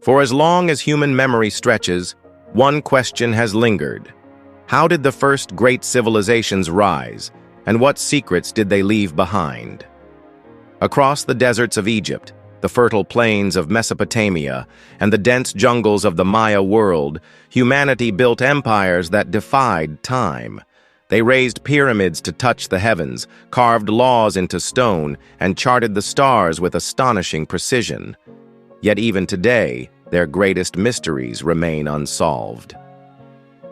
For as long as human memory stretches, one question has lingered. How did the first great civilizations rise, and what secrets did they leave behind? Across the deserts of Egypt, the fertile plains of Mesopotamia, and the dense jungles of the Maya world, humanity built empires that defied time. They raised pyramids to touch the heavens, carved laws into stone, and charted the stars with astonishing precision. Yet even today, their greatest mysteries remain unsolved.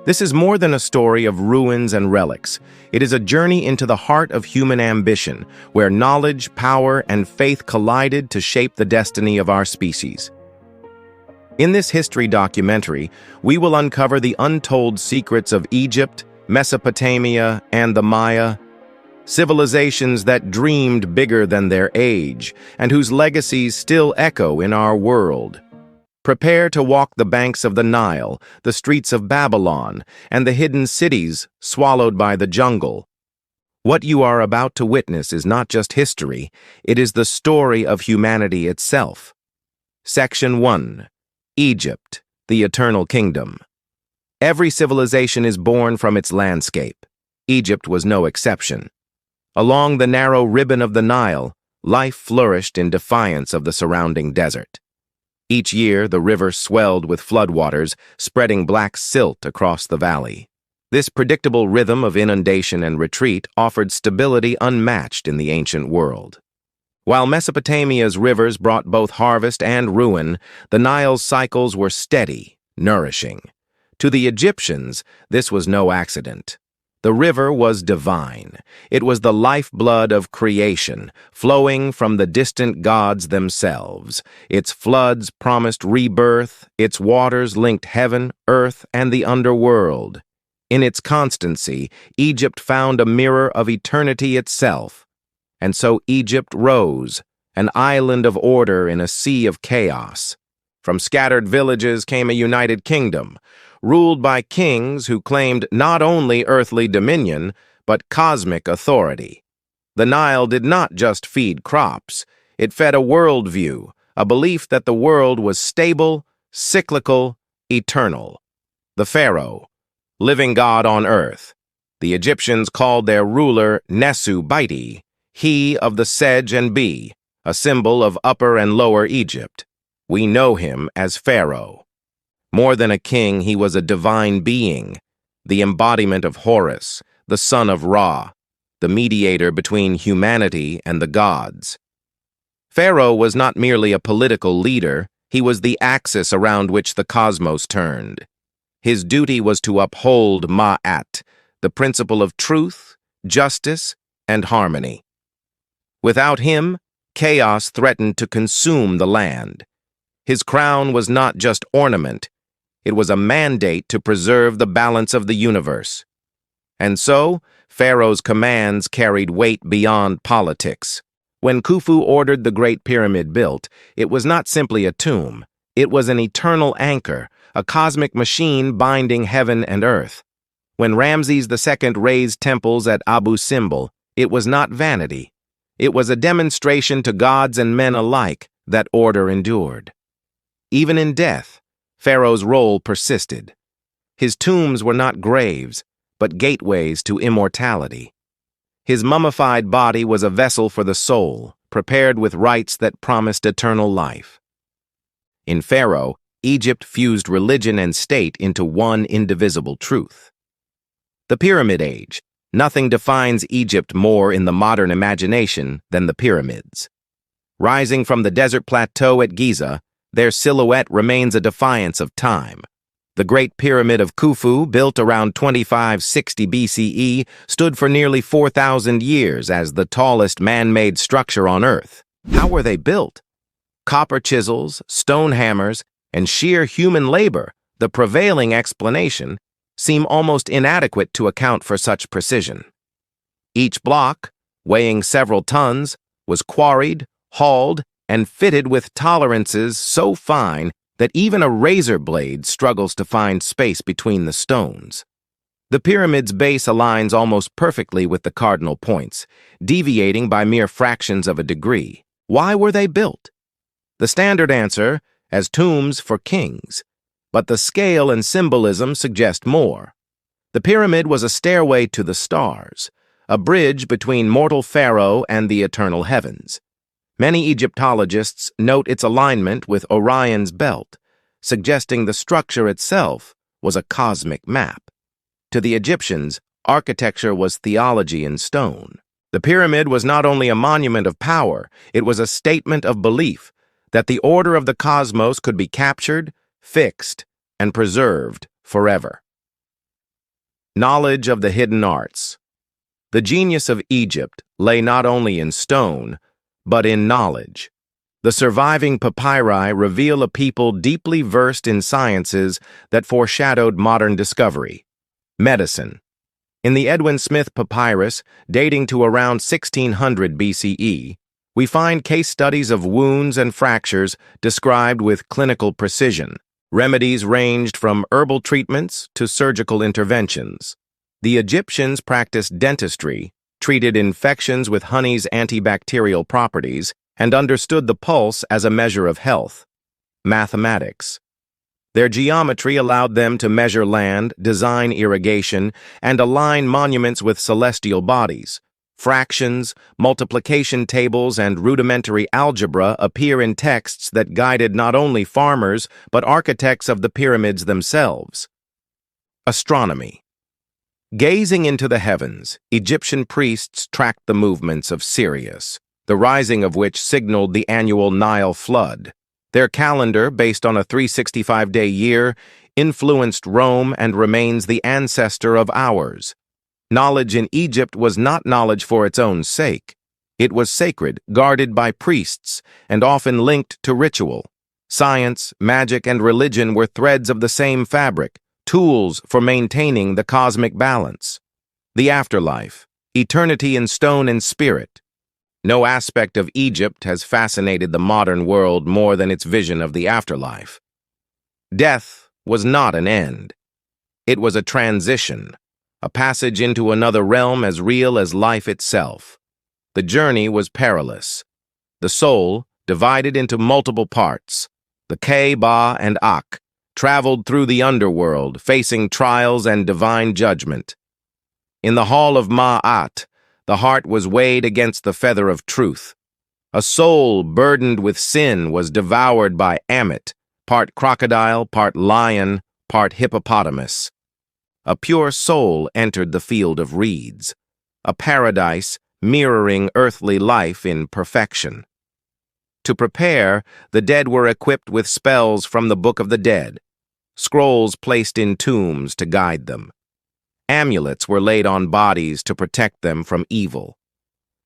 This is more than a story of ruins and relics. It is a journey into the heart of human ambition, where knowledge, power, and faith collided to shape the destiny of our species. In this history documentary, we will uncover the untold secrets of Egypt, Mesopotamia, and the Maya, civilizations that dreamed bigger than their age, and whose legacies still echo in our world. Prepare to walk the banks of the Nile, the streets of Babylon, and the hidden cities swallowed by the jungle. What you are about to witness is not just history, it is the story of humanity itself. Section 1. Egypt, the Eternal Kingdom. Every civilization is born from its landscape. Egypt was no exception. Along the narrow ribbon of the Nile, life flourished in defiance of the surrounding desert. Each year, the river swelled with floodwaters, spreading black silt across the valley. This predictable rhythm of inundation and retreat offered stability unmatched in the ancient world. While Mesopotamia's rivers brought both harvest and ruin, the Nile's cycles were steady, nourishing. To the Egyptians, this was no accident. The river was divine. It was the lifeblood of creation, flowing from the distant gods themselves. Its floods promised rebirth, its waters linked heaven, earth, and the underworld. In its constancy, Egypt found a mirror of eternity itself. And so Egypt rose, an island of order in a sea of chaos. From scattered villages came a united kingdom, ruled by kings who claimed not only earthly dominion, but cosmic authority. The Nile did not just feed crops, it fed a worldview, a belief that the world was stable, cyclical, eternal. The Pharaoh, living God on earth. The Egyptians called their ruler Nesu-Baiti, he of the sedge and bee, a symbol of Upper and Lower Egypt. We know him as Pharaoh. More than a king, he was a divine being, the embodiment of Horus, the son of Ra, the mediator between humanity and the gods. Pharaoh was not merely a political leader, he was the axis around which the cosmos turned. His duty was to uphold Ma'at, the principle of truth, justice, and harmony. Without him, chaos threatened to consume the land. His crown was not just ornament, it was a mandate to preserve the balance of the universe. And so, Pharaoh's commands carried weight beyond politics. When Khufu ordered the Great Pyramid built, it was not simply a tomb. It was an eternal anchor, a cosmic machine binding heaven and earth. When Ramses II raised temples at Abu Simbel, it was not vanity. It was a demonstration to gods and men alike that order endured. Even in death, Pharaoh's role persisted. His tombs were not graves, but gateways to immortality. His mummified body was a vessel for the soul, prepared with rites that promised eternal life. In Pharaoh, Egypt fused religion and state into one indivisible truth. The Pyramid Age. Nothing defines Egypt more in the modern imagination than the pyramids. Rising from the desert plateau at Giza, their silhouette remains a defiance of time. The Great Pyramid of Khufu, built around 2560 BCE, stood for nearly 4,000 years as the tallest man-made structure on Earth. How were they built? Copper chisels, stone hammers, and sheer human labor, the prevailing explanation, seem almost inadequate to account for such precision. Each block, weighing several tons, was quarried, hauled, and fitted with tolerances so fine that even a razor blade struggles to find space between the stones. The pyramid's base aligns almost perfectly with the cardinal points, deviating by mere fractions of a degree. Why were they built? The standard answer, as tombs for kings, but the scale and symbolism suggest more. The pyramid was a stairway to the stars, a bridge between mortal pharaoh and the eternal heavens. Many Egyptologists note its alignment with Orion's belt, suggesting the structure itself was a cosmic map. To the Egyptians, architecture was theology in stone. The pyramid was not only a monument of power, it was a statement of belief that the order of the cosmos could be captured, fixed, and preserved forever. Knowledge of the hidden arts. The genius of Egypt lay not only in stone, but in knowledge. The surviving papyri reveal a people deeply versed in sciences that foreshadowed modern discovery. Medicine. In the Edwin Smith papyrus, dating to around 1600 BCE, we find case studies of wounds and fractures described with clinical precision. Remedies ranged from herbal treatments to surgical interventions. The Egyptians practiced dentistry, treated infections with honey's antibacterial properties, and understood the pulse as a measure of health. Mathematics. Their geometry allowed them to measure land, design irrigation, and align monuments with celestial bodies. Fractions, multiplication tables, and rudimentary algebra appear in texts that guided not only farmers but architects of the pyramids themselves. Astronomy. Gazing into the heavens, Egyptian priests tracked the movements of Sirius, the rising of which signaled the annual Nile flood. Their calendar, based on a 365-day year, influenced Rome and remains the ancestor of ours. Knowledge in Egypt was not knowledge for its own sake. It was sacred, guarded by priests, and often linked to ritual. Science, magic, and religion were threads of the same fabric, tools for maintaining the cosmic balance. The afterlife, eternity in stone and spirit. No aspect of Egypt has fascinated the modern world more than its vision of the afterlife. Death was not an end. It was a transition, a passage into another realm as real as life itself. The journey was perilous. The soul, divided into multiple parts, the Ka, Ba, and Ak, traveled through the underworld, facing trials and divine judgment. In the hall of Ma'at, the heart was weighed against the feather of truth. A soul burdened with sin was devoured by Ammit, part crocodile, part lion, part hippopotamus. A pure soul entered the field of reeds, a paradise mirroring earthly life in perfection. To prepare, the dead were equipped with spells from the Book of the Dead, scrolls placed in tombs to guide them. Amulets were laid on bodies to protect them from evil.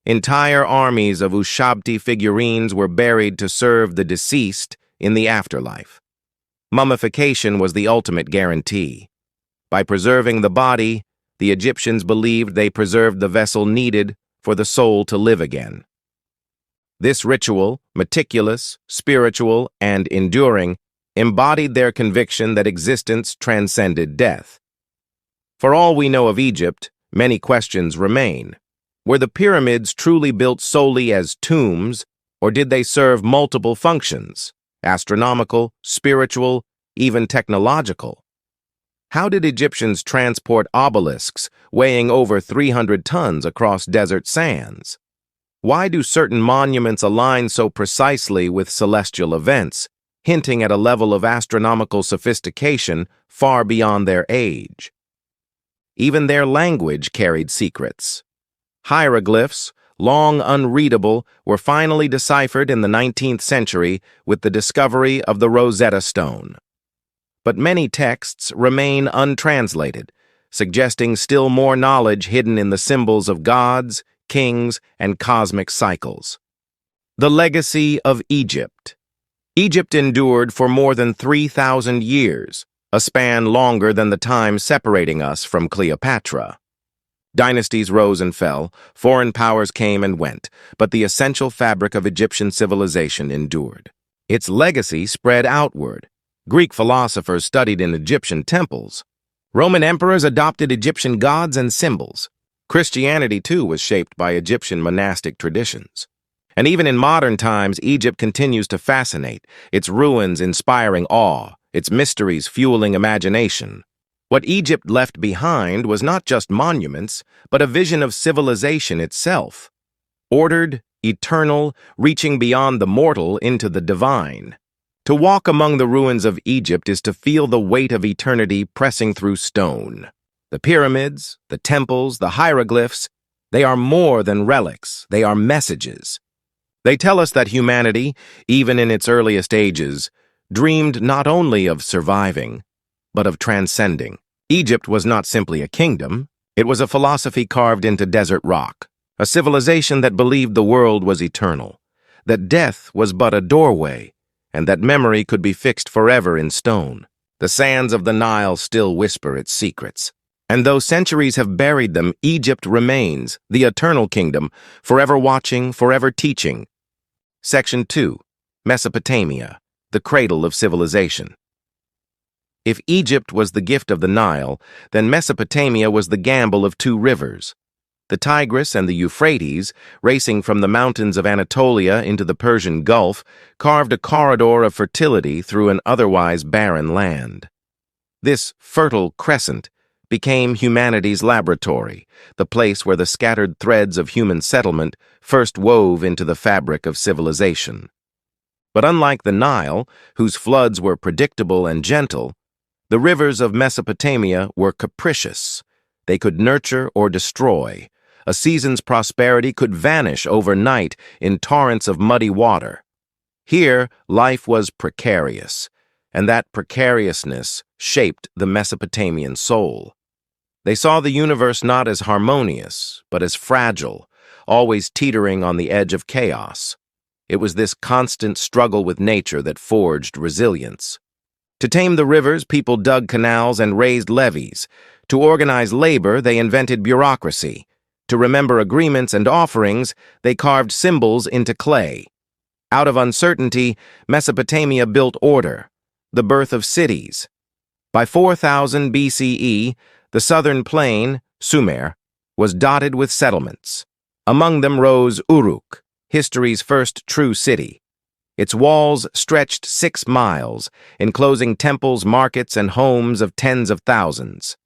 Entire armies of Ushabti figurines were buried to serve the deceased in the afterlife. Mummification was the ultimate guarantee. By preserving the body, the Egyptians believed they preserved the vessel needed for the soul to live again. This ritual, meticulous, spiritual, and enduring, embodied their conviction that existence transcended death. For all we know of Egypt, many questions remain. Were the pyramids truly built solely as tombs, or did they serve multiple functions, astronomical, spiritual, even technological? How did Egyptians transport obelisks weighing over 300 tons across desert sands? Why do certain monuments align so precisely with celestial events, hinting at a level of astronomical sophistication far beyond their age? Even their language carried secrets. Hieroglyphs, long unreadable, were finally deciphered in the 19th century with the discovery of the Rosetta Stone. But many texts remain untranslated, suggesting still more knowledge hidden in the symbols of gods, kings, and cosmic cycles. The legacy of Egypt. Egypt endured for more than 3,000 years, a span longer than the time separating us from Cleopatra. Dynasties rose and fell, foreign powers came and went, but the essential fabric of Egyptian civilization endured. Its legacy spread outward. Greek philosophers studied in Egyptian temples. Roman emperors adopted Egyptian gods and symbols. Christianity, too, was shaped by Egyptian monastic traditions. And even in modern times, Egypt continues to fascinate, its ruins inspiring awe, its mysteries fueling imagination. What Egypt left behind was not just monuments, but a vision of civilization itself. Ordered, eternal, reaching beyond the mortal into the divine. To walk among the ruins of Egypt is to feel the weight of eternity pressing through stone. The pyramids, the temples, the hieroglyphs, they are more than relics, they are messages. They tell us that humanity, even in its earliest ages, dreamed not only of surviving, but of transcending. Egypt was not simply a kingdom, it was a philosophy carved into desert rock, a civilization that believed the world was eternal, that death was but a doorway, and that memory could be fixed forever in stone. The sands of the Nile still whisper its secrets. And though centuries have buried them, Egypt remains, the eternal kingdom, forever watching, forever teaching. Section 2. Mesopotamia, the cradle of civilization. If Egypt was the gift of the Nile, then Mesopotamia was the gamble of two rivers. The Tigris and the Euphrates, racing from the mountains of Anatolia into the Persian Gulf, carved a corridor of fertility through an otherwise barren land. This fertile crescent became humanity's laboratory, the place where the scattered threads of human settlement first wove into the fabric of civilization. But unlike the Nile, whose floods were predictable and gentle, the rivers of Mesopotamia were capricious. They could nurture or destroy. A season's prosperity could vanish overnight in torrents of muddy water. Here, life was precarious, and that precariousness shaped the Mesopotamian soul. They saw the universe not as harmonious, but as fragile, always teetering on the edge of chaos. It was this constant struggle with nature that forged resilience. To tame the rivers, people dug canals and raised levees. To organize labor, they invented bureaucracy. To remember agreements and offerings, they carved symbols into clay. Out of uncertainty, Mesopotamia built order, the birth of cities. By 4000 BCE, the southern plain, Sumer, was dotted with settlements. Among them rose Uruk, history's first true city. Its walls stretched 6 miles, enclosing temples, markets, and homes of tens of thousands.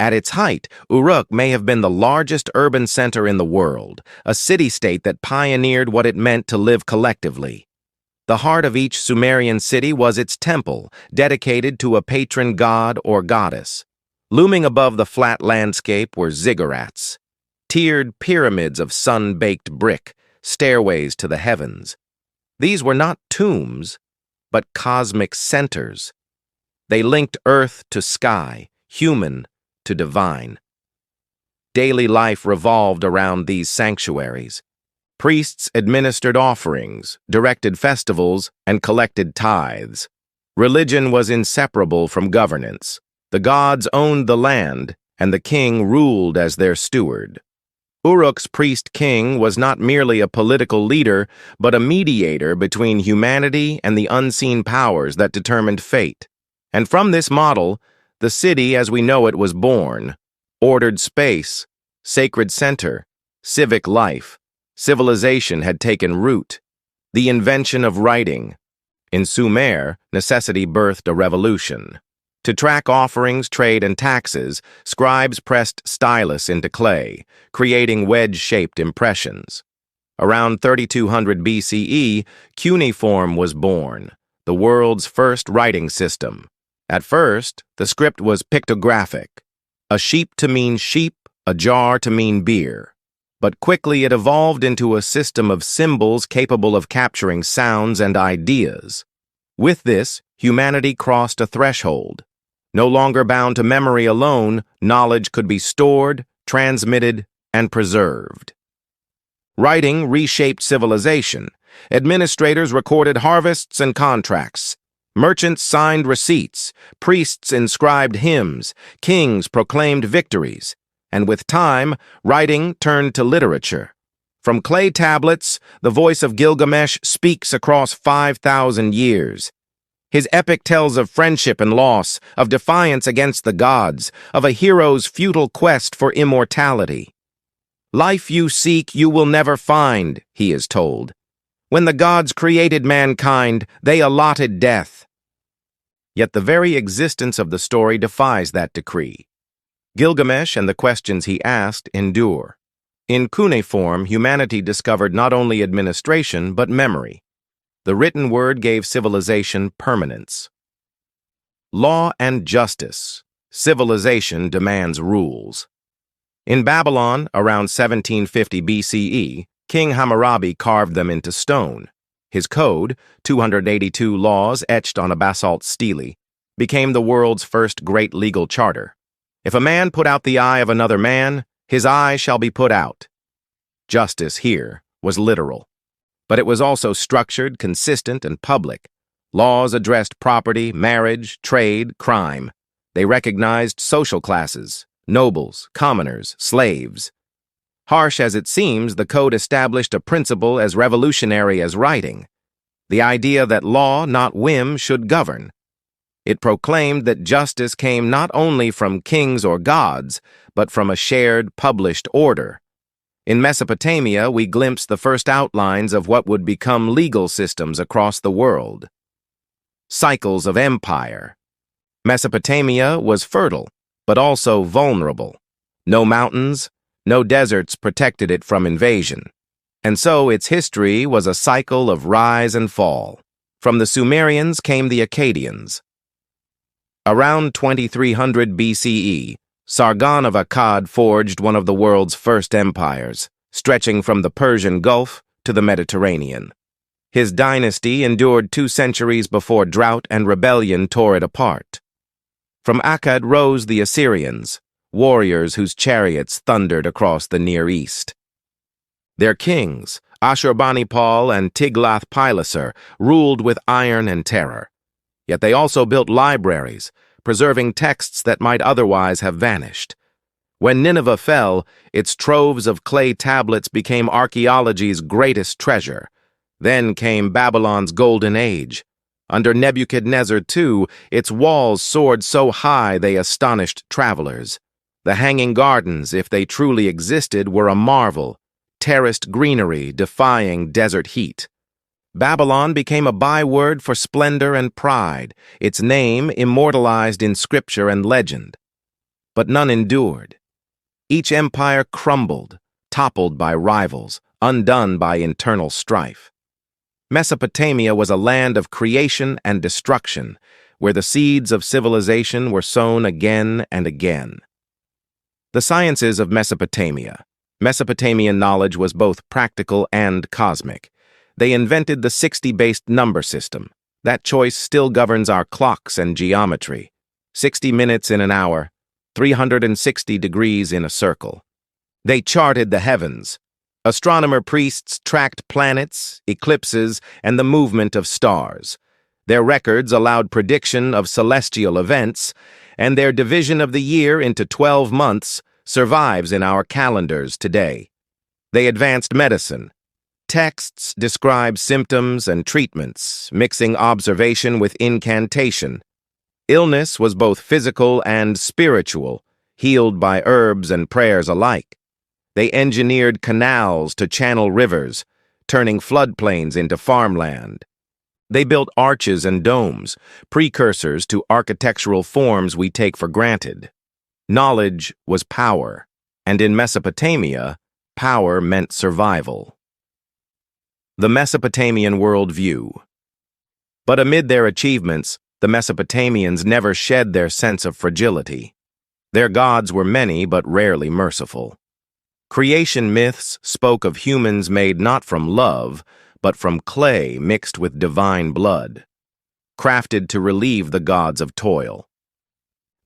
At its height, Uruk may have been the largest urban center in the world, a city-state that pioneered what it meant to live collectively. The heart of each Sumerian city was its temple, dedicated to a patron god or goddess. Looming above the flat landscape were ziggurats, tiered pyramids of sun-baked brick, stairways to the heavens. These were not tombs, but cosmic centers. They linked earth to sky, human to divine. Daily life revolved around these sanctuaries. Priests administered offerings, directed festivals, and collected tithes. Religion was inseparable from governance. The gods owned the land, and the king ruled as their steward. Uruk's priest-king was not merely a political leader, but a mediator between humanity and the unseen powers that determined fate. And from this model, the city as we know it was born. Ordered space, sacred center, civic life. Civilization had taken root. The invention of writing. In Sumer, necessity birthed a revolution. To track offerings, trade, and taxes, scribes pressed stylus into clay, creating wedge-shaped impressions. Around 3200 BCE, cuneiform was born, the world's first writing system. At first, the script was pictographic, a sheep to mean sheep, a jar to mean beer. But quickly it evolved into a system of symbols capable of capturing sounds and ideas. With this, humanity crossed a threshold. No longer bound to memory alone, knowledge could be stored, transmitted, and preserved. Writing reshaped civilization. Administrators recorded harvests and contracts. Merchants signed receipts. Priests inscribed hymns. Kings proclaimed victories. And with time, writing turned to literature. From clay tablets, the voice of Gilgamesh speaks across 5,000 years. His epic tells of friendship and loss, of defiance against the gods, of a hero's futile quest for immortality. Life you seek, you will never find, he is told. When the gods created mankind, they allotted death. Yet the very existence of the story defies that decree. Gilgamesh and the questions he asked endure. In cuneiform, humanity discovered not only administration but memory. The written word gave civilization permanence. Law and justice. Civilization demands rules. In Babylon, around 1750 BCE, King Hammurabi carved them into stone. His code, 282 laws etched on a basalt stele, became the world's first great legal charter. If a man put out the eye of another man, his eye shall be put out. Justice here was literal, but it was also structured, consistent, and public. Laws addressed property, marriage, trade, crime. They recognized social classes, nobles, commoners, slaves. Harsh as it seems, the code established a principle as revolutionary as writing: the idea that law, not whim, should govern. It proclaimed that justice came not only from kings or gods, but from a shared, published order. In Mesopotamia, we glimpse the first outlines of what would become legal systems across the world. Cycles of empire. Mesopotamia was fertile, but also vulnerable. No mountains, no deserts protected it from invasion. And so its history was a cycle of rise and fall. From the Sumerians came the Akkadians. Around 2300 BCE, Sargon of Akkad forged one of the world's first empires, stretching from the Persian Gulf to the Mediterranean. His dynasty endured 2 centuries before drought and rebellion tore it apart. From Akkad rose the Assyrians, warriors whose chariots thundered across the Near East. Their kings, Ashurbanipal and Tiglath-Pileser, ruled with iron and terror. Yet they also built libraries, preserving texts that might otherwise have vanished. When Nineveh fell, its troves of clay tablets became archaeology's greatest treasure. Then came Babylon's golden age. Under Nebuchadnezzar II, its walls soared so high they astonished travelers. The Hanging Gardens, if they truly existed, were a marvel, terraced greenery defying desert heat. Babylon became a byword for splendor and pride, its name immortalized in scripture and legend. But none endured. Each empire crumbled, toppled by rivals, undone by internal strife. Mesopotamia was a land of creation and destruction, where the seeds of civilization were sown again and again. The sciences of Mesopotamia. Mesopotamian knowledge was both practical and cosmic. They invented the 60-based number system. That choice still governs our clocks and geometry. 60 minutes in an hour, 360 degrees in a circle. They charted the heavens. Astronomer priests tracked planets, eclipses, and the movement of stars. Their records allowed prediction of celestial events, and their division of the year into 12 months survives in our calendars today. They advanced medicine. Texts describe symptoms and treatments, mixing observation with incantation. Illness was both physical and spiritual, healed by herbs and prayers alike. They engineered canals to channel rivers, turning floodplains into farmland. They built arches and domes, precursors to architectural forms we take for granted. Knowledge was power, and in Mesopotamia, power meant survival. The Mesopotamian worldview. But amid their achievements, the Mesopotamians never shed their sense of fragility. Their gods were many but rarely merciful. Creation myths spoke of humans made not from love, but from clay mixed with divine blood, crafted to relieve the gods of toil.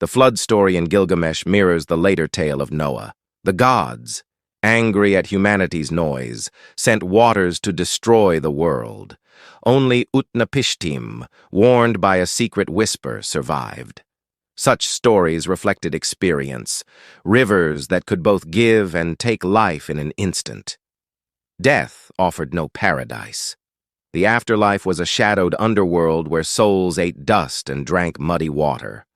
The flood story in Gilgamesh mirrors the later tale of Noah. The gods, angry at humanity's noise, sent waters to destroy the world. Only Utnapishtim, warned by a secret whisper, survived. Such stories reflected experience, rivers that could both give and take life in an instant. Death offered no paradise. The afterlife was a shadowed underworld where souls ate dust and drank muddy water.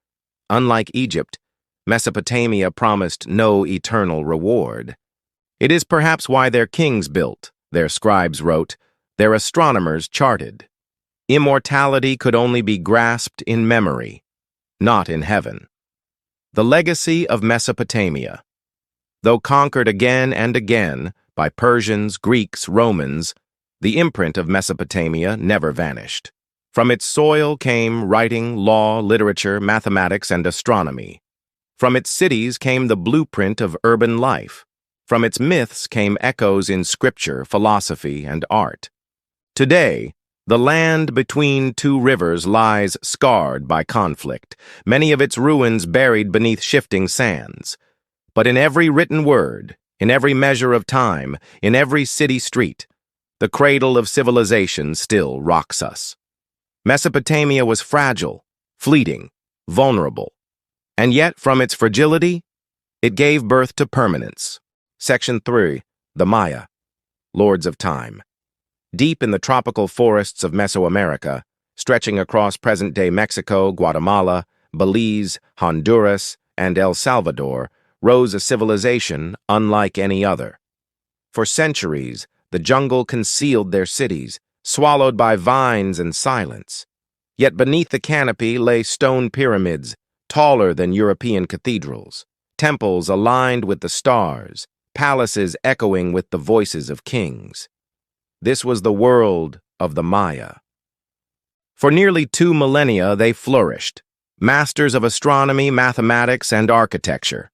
Unlike Egypt, Mesopotamia promised no eternal reward. It is perhaps why their kings built, their scribes wrote, Their astronomers charted. Immortality could only be grasped in memory, not in heaven. The legacy of Mesopotamia. Though conquered again and again by Persians, Greeks, Romans, the imprint of Mesopotamia never vanished. From its soil came writing, law, literature, mathematics, and astronomy. From its cities came the blueprint of urban life. From its myths came echoes in scripture, philosophy, and art. Today, the land between two rivers lies scarred by conflict, many of its ruins buried beneath shifting sands. But in every written word, in every measure of time, in every city street, the cradle of civilization still rocks us. Mesopotamia was fragile, fleeting, vulnerable. And yet, from its fragility, it gave birth to permanence. Section 3. The Maya, Lords of Time. Deep in the tropical forests of Mesoamerica, stretching across present-day Mexico, Guatemala, Belize, Honduras, and El Salvador, rose a civilization unlike any other. For centuries, the jungle concealed their cities, swallowed by vines and silence. Yet beneath the canopy lay stone pyramids, taller than European cathedrals, temples aligned with the stars, palaces echoing with the voices of kings. This was the world of the Maya. For nearly 2 millennia they flourished, masters of astronomy, mathematics, and architecture.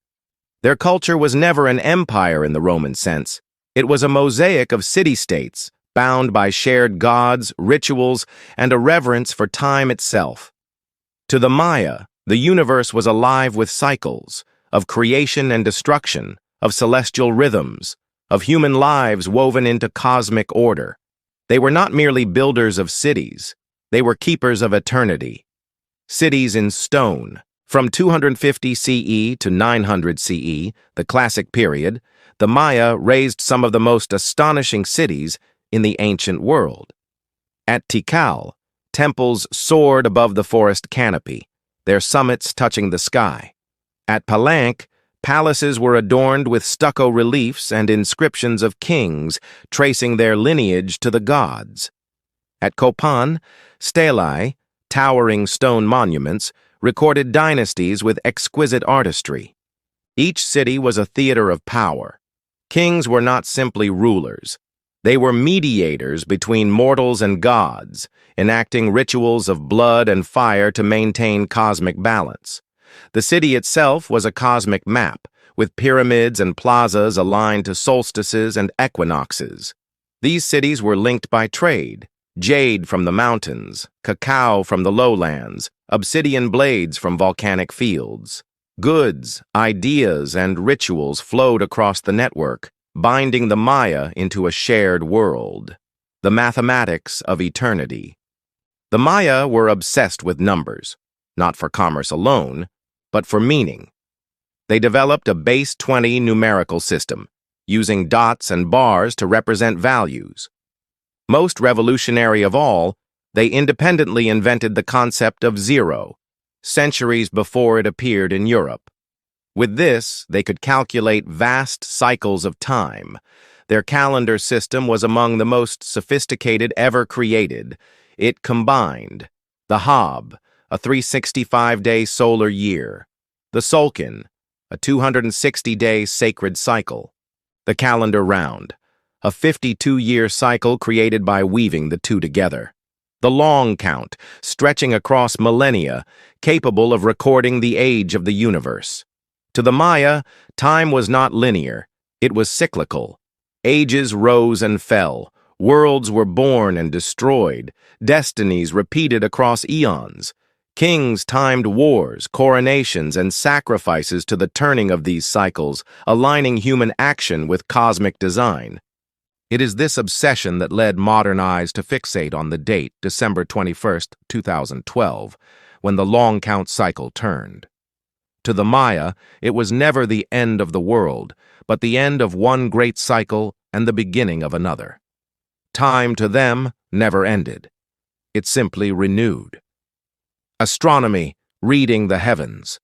Their culture was never an empire in the Roman sense. It was a mosaic of city-states, bound by shared gods, rituals, and a reverence for time itself. To the Maya, the universe was alive with cycles, of creation and destruction, of celestial rhythms, of human lives woven into cosmic order. They were not merely builders of cities, they were keepers of eternity. Cities in stone. From 250 CE to 900 CE, the classic period, the Maya raised some of the most astonishing cities in the ancient world. At Tikal, temples soared above the forest canopy, their summits touching the sky. At Palenque, palaces were adorned with stucco reliefs and inscriptions of kings tracing their lineage to the gods. At Copan, stelae, towering stone monuments, recorded dynasties with exquisite artistry. Each city was a theater of power. Kings were not simply rulers. They were mediators between mortals and gods, enacting rituals of blood and fire to maintain cosmic balance. The city itself was a cosmic map, with pyramids and plazas aligned to solstices and equinoxes. These cities were linked by trade: jade from the mountains, cacao from the lowlands, obsidian blades from volcanic fields. Goods, ideas, and rituals flowed across the network, binding the Maya into a shared world. The mathematics of eternity. The Maya were obsessed with numbers, not for commerce alone, but for meaning. They developed a base 20 numerical system, using dots and bars to represent values. Most revolutionary of all, they independently invented the concept of zero, centuries before it appeared in Europe. With this, they could calculate vast cycles of time. Their calendar system was among the most sophisticated ever created. It combined the Hab, a 365-day solar year, the Solkin, a 260-day sacred cycle, the calendar round, a 52-year cycle created by weaving the two together, the long count, stretching across millennia, capable of recording the age of the universe. To the Maya, time was not linear, it was cyclical. Ages rose and fell, worlds were born and destroyed, destinies repeated across eons. Kings timed wars, coronations, and sacrifices to the turning of these cycles, aligning human action with cosmic design. It is this obsession that led modern eyes to fixate on the date, December 21, 2012, when the long count cycle turned. To the Maya, it was never the end of the world, but the end of one great cycle and the beginning of another. Time to them never ended. It simply renewed. Astronomy, reading the heavens.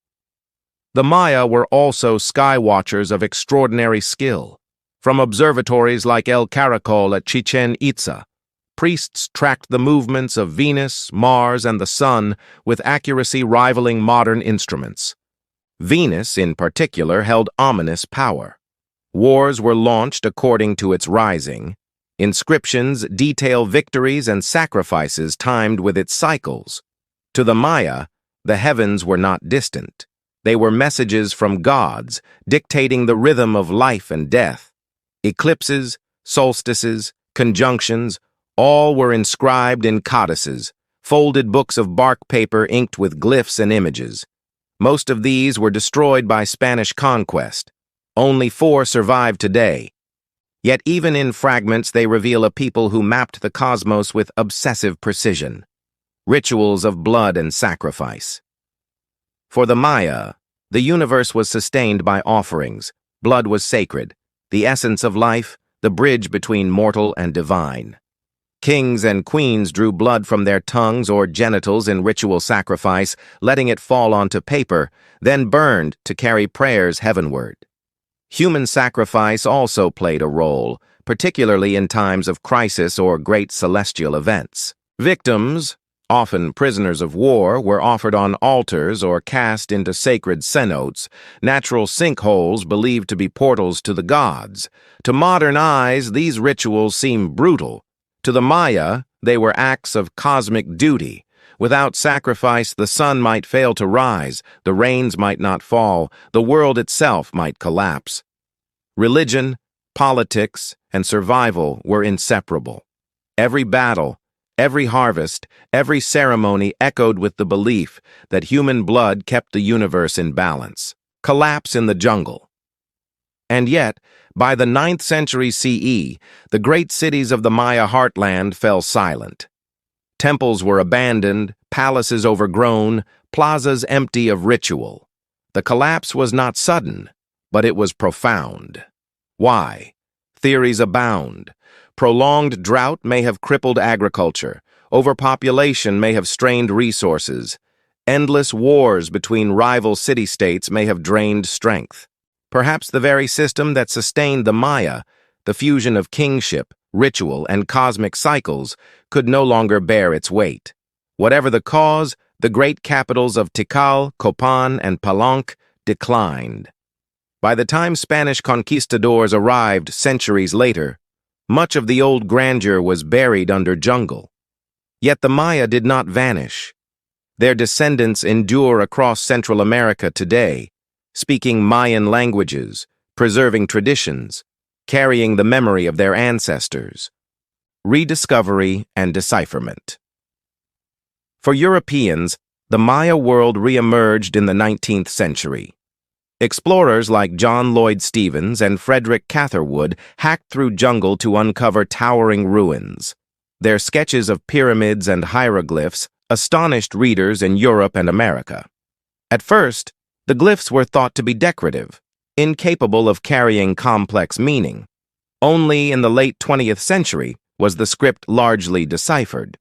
The Maya were also sky watchers of extraordinary skill. From observatories like El Caracol at Chichen Itza, Priests tracked the movements of Venus, Mars, and the Sun with accuracy rivaling modern instruments. Venus, in particular, held ominous power. Wars were launched according to its rising. Inscriptions detail victories and sacrifices timed with its cycles. To the Maya, the heavens were not distant. They were messages from gods, dictating the rhythm of life and death. Eclipses, solstices, conjunctions, all were inscribed in codices, folded books of bark paper inked with glyphs and images. Most of these were destroyed by Spanish conquest. Only 4 survive today. Yet even in fragments they reveal a people who mapped the cosmos with obsessive precision. Rituals of blood and sacrifice. For the Maya, the universe was sustained by offerings. Blood was sacred, the essence of life, the bridge between mortal and divine. Kings and queens drew blood from their tongues or genitals in ritual sacrifice, letting it fall onto paper, then burned to carry prayers heavenward. Human sacrifice also played a role, particularly in times of crisis or great celestial events. Victims, often prisoners of war, were offered on altars or cast into sacred cenotes, natural sinkholes believed to be portals to the gods. To modern eyes, these rituals seem brutal. To the Maya, they were acts of cosmic duty. Without sacrifice, the sun might fail to rise, the rains might not fall, the world itself might collapse. Religion, politics, and survival were inseparable. Every battle, every harvest, every ceremony echoed with the belief that human blood kept the universe in balance. Collapse in the jungle. And yet, by the 9th century CE, the great cities of the Maya heartland fell silent. Temples were abandoned, palaces overgrown, plazas empty of ritual. The collapse was not sudden, but it was profound. Why? Theories abound. Prolonged drought may have crippled agriculture. Overpopulation may have strained resources. Endless wars between rival city-states may have drained strength. Perhaps the very system that sustained the Maya, the fusion of kingship, ritual, and cosmic cycles, could no longer bear its weight. Whatever the cause, the great capitals of Tikal, Copan, and Palenque declined. By the time Spanish conquistadors arrived centuries later, much of the old grandeur was buried under jungle. Yet the Maya did not vanish. Their descendants endure across Central America today, speaking Mayan languages, preserving traditions, carrying the memory of their ancestors. Rediscovery and decipherment. For Europeans, the Maya world re-emerged in the 19th century. Explorers like John Lloyd Stevens and Frederick Catherwood hacked through jungle to uncover towering ruins. Their sketches of pyramids and hieroglyphs astonished readers in Europe and America. At first, the glyphs were thought to be decorative, incapable of carrying complex meaning. Only in the late 20th century was the script largely deciphered.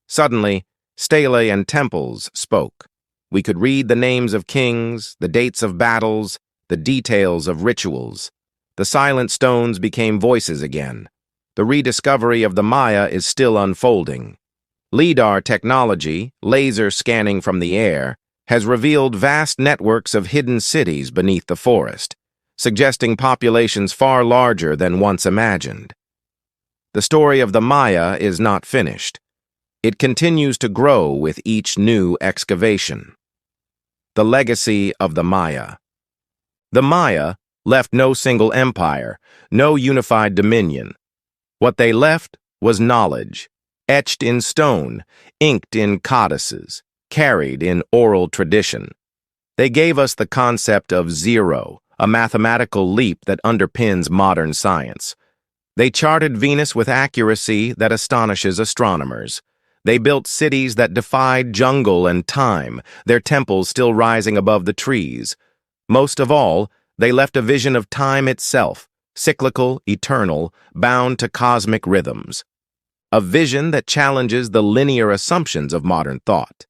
Suddenly, stelae and temples spoke. We could read the names of kings, the dates of battles, the details of rituals. The silent stones became voices again. The rediscovery of the Maya is still unfolding. LIDAR technology, laser scanning from the air, has revealed vast networks of hidden cities beneath the forest, suggesting populations far larger than once imagined. The story of the Maya is not finished. It continues to grow with each new excavation. The legacy of the Maya. The Maya left no single empire, no unified dominion. What they left was knowledge, etched in stone, inked in codices, carried in oral tradition. They gave us the concept of zero, a mathematical leap that underpins modern science. They charted Venus with accuracy that astonishes astronomers. They built cities that defied jungle and time, their temples still rising above the trees. Most of all, they left a vision of time itself, cyclical, eternal, bound to cosmic rhythms. A vision that challenges the linear assumptions of modern thought.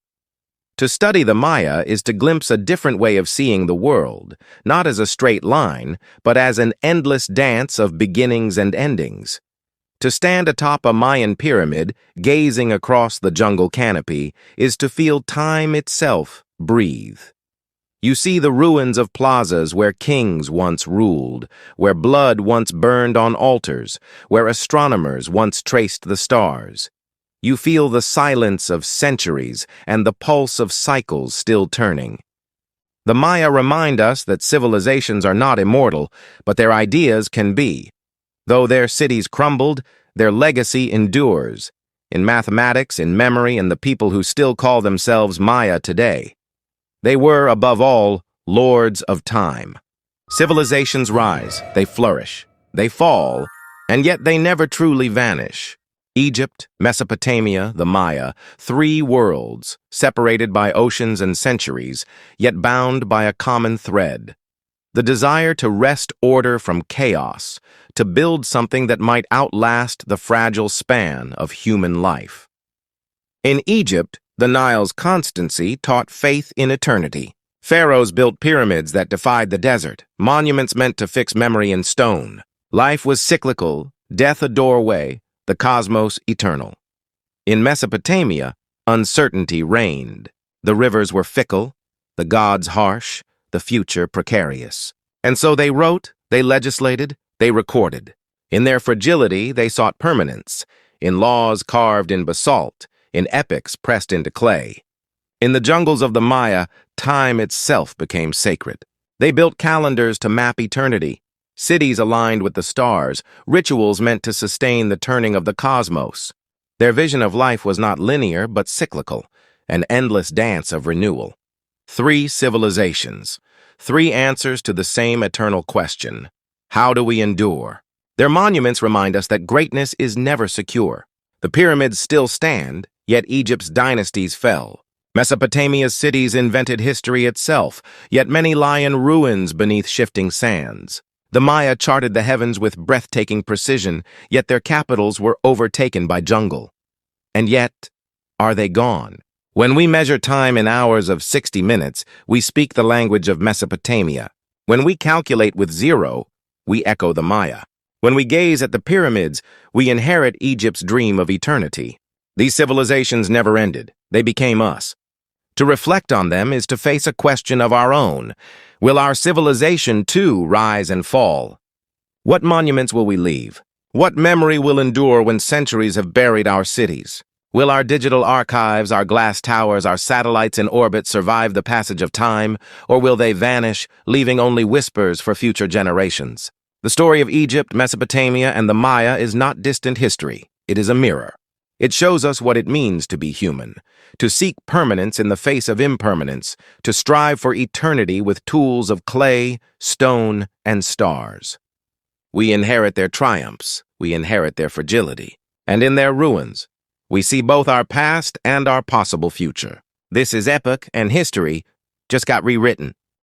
To study the Maya is to glimpse a different way of seeing the world, not as a straight line, but as an endless dance of beginnings and endings. To stand atop a Mayan pyramid, gazing across the jungle canopy, is to feel time itself breathe. You see the ruins of plazas where kings once ruled, where blood once burned on altars, where astronomers once traced the stars. You feel the silence of centuries and the pulse of cycles still turning. The Maya remind us that civilizations are not immortal, but their ideas can be. Though their cities crumbled, their legacy endures, in mathematics, in memory, and the people who still call themselves Maya today. They were, above all, lords of time. Civilizations rise, they flourish, they fall, and yet they never truly vanish. Egypt, Mesopotamia, the Maya, 3 worlds, separated by oceans and centuries, yet bound by a common thread. The desire to wrest order from chaos, to build something that might outlast the fragile span of human life. In Egypt, the Nile's constancy taught faith in eternity. Pharaohs built pyramids that defied the desert, monuments meant to fix memory in stone. Life was cyclical, death a doorway, the cosmos eternal. In Mesopotamia, uncertainty reigned. The rivers were fickle, the gods harsh, the future precarious. And so they wrote, they legislated, they recorded. In their fragility, they sought permanence, in laws carved in basalt, in epics pressed into clay. In the jungles of the Maya, time itself became sacred. They built calendars to map eternity, cities aligned with the stars, rituals meant to sustain the turning of the cosmos. Their vision of life was not linear but cyclical, an endless dance of renewal. 3 civilizations, 3 answers to the same eternal question. How do we endure? Their monuments remind us that greatness is never secure. The pyramids still stand, yet Egypt's dynasties fell. Mesopotamia's cities invented history itself, yet many lie in ruins beneath shifting sands. The Maya charted the heavens with breathtaking precision, yet their capitals were overtaken by jungle. And yet, are they gone? When we measure time in hours of 60 minutes, we speak the language of Mesopotamia. When we calculate with 0, we echo the Maya. When we gaze at the pyramids, we inherit Egypt's dream of eternity. These civilizations never ended. They became us. To reflect on them is to face a question of our own. Will our civilization, too, rise and fall? What monuments will we leave? What memory will endure when centuries have buried our cities? Will our digital archives, our glass towers, our satellites in orbit survive the passage of time, or will they vanish, leaving only whispers for future generations? The story of Egypt, Mesopotamia, and the Maya is not distant history. It is a mirror. It shows us what it means to be human, to seek permanence in the face of impermanence, to strive for eternity with tools of clay, stone, and stars. We inherit their triumphs, we inherit their fragility, and in their ruins, we see both our past and our possible future. This is epic, and history just got rewritten.